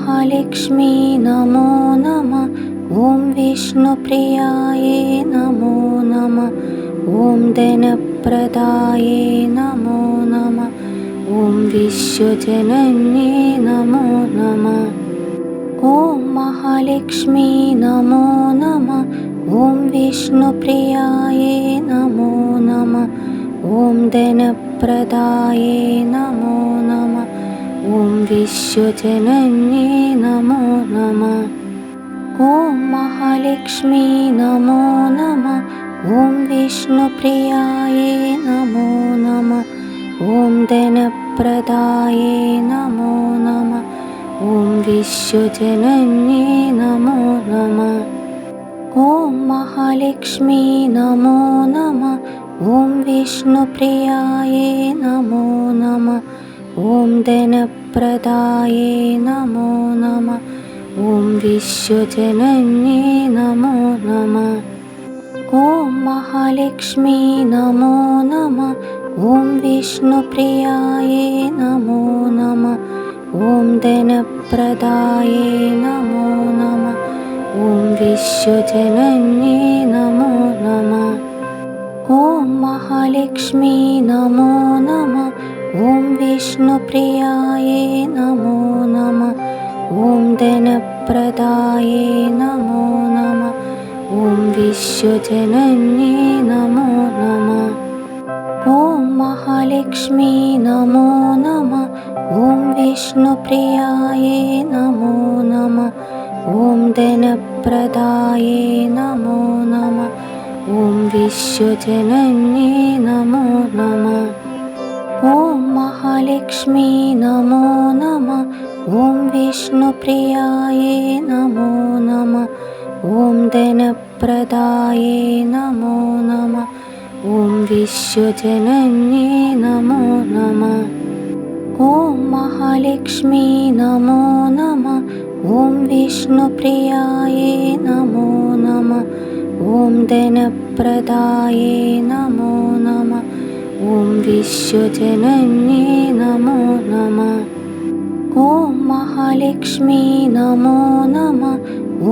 महालक्ष्मी नमो नमः। ॐ विष्णुप्रियायै नमो नमः। ॐ धनप्रदायै नमो नमः। ॐ विश्वजनन्यै नमो नमः। ॐ महालक्ष्मी नमो नमः। ॐ विष्णुप्रियायै नमो नमः। ॐ धनप्रदायै नमो नमः। ॐ विश्वजनन्यै नमो नमः। ॐ महालक्ष्मी नमो नमः। ॐ विष्णुप्रियायै नमो नमः। ॐ धनप्रदायै नमो नमः। ॐ विश्वजनन्यै नमो नमः। ॐ महालक्ष्मी नमो नमः। ॐ विष्णुप्रियायै नमो नमः। ॐ धनप्रदायै नमो नमः। ॐ विश्वजनन्यै नमो नमः। ॐ महालक्ष्मी नमो नमः। ॐ विष्णुप्रियायै नमो नमः। ॐ धनप्रदायै नमो नमः। ॐ विश्वजनन्यै नमो नमः। ॐ महालक्ष्मी नमो नमः। ॐ विष्णुप्रियायै नमो नमः। ॐ धनप्रदायै नमो नमः। ॐ विश्वजनन्यै नमो नमः। ॐ महालक्ष्मी नमो नमः। ॐ विष्णुप्रियायै नमो नमः। ॐ धनप्रदायै नमो नमः। ॐ विश्वजनन्यै नमो नमः। ॐ महालक्ष्मी नमो नमः। ॐ विष्णुप्रियायै नमो नमः। ॐ धनप्रदायै नमो नमः। ॐ विश्वजनन्यै नमो नमः। ॐ महालक्ष्मी नमो नमः। ॐ विष्णुप्रियायै नमो नमः। ॐ धनप्रदायै नमो नमः। ॐ विश्वजनन्यै नमो नमः। ॐ महालक्ष्मी नमो नमः। ॐ विष्णुप्रियायै नमो नमः। ॐ धनप्रदायै नमो नमः। ॐ विश्वजनन्यै नमो नमः। ॐ महालक्ष्मी नमो नमः।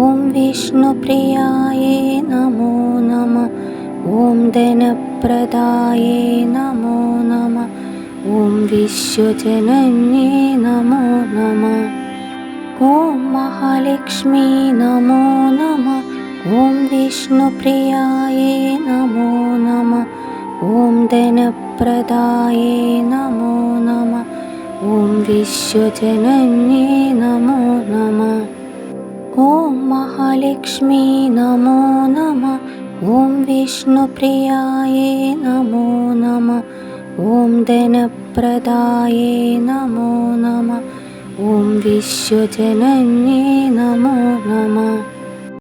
ॐ विष्णुप्रियायै नमो नमः। ॐ धनप्रदायै नमो नमः। ॐ विश्वजनन्यै नमो नमः। ॐ महालक्ष्मी नमो नमः। ॐ विष्णुप्रियायै नमो नमः। ॐ धनप्रदायै नमो नमः। ॐ विश्वजनन्यै नमो नमः। ॐ महालक्ष्मी नमो नमः। ॐ विष्णुप्रियायै नमो नमः। ॐ धनप्रदायै नमो नमः। ॐ विश्वजनन्यै नमो नमः। ॐ महालक्ष्मी नमो नमः। ॐ विष्णुप्रियायै नमो नमः। ॐ धनप्रदायै नमो नमः। ॐ विश्वजनन्यै नमो नमः।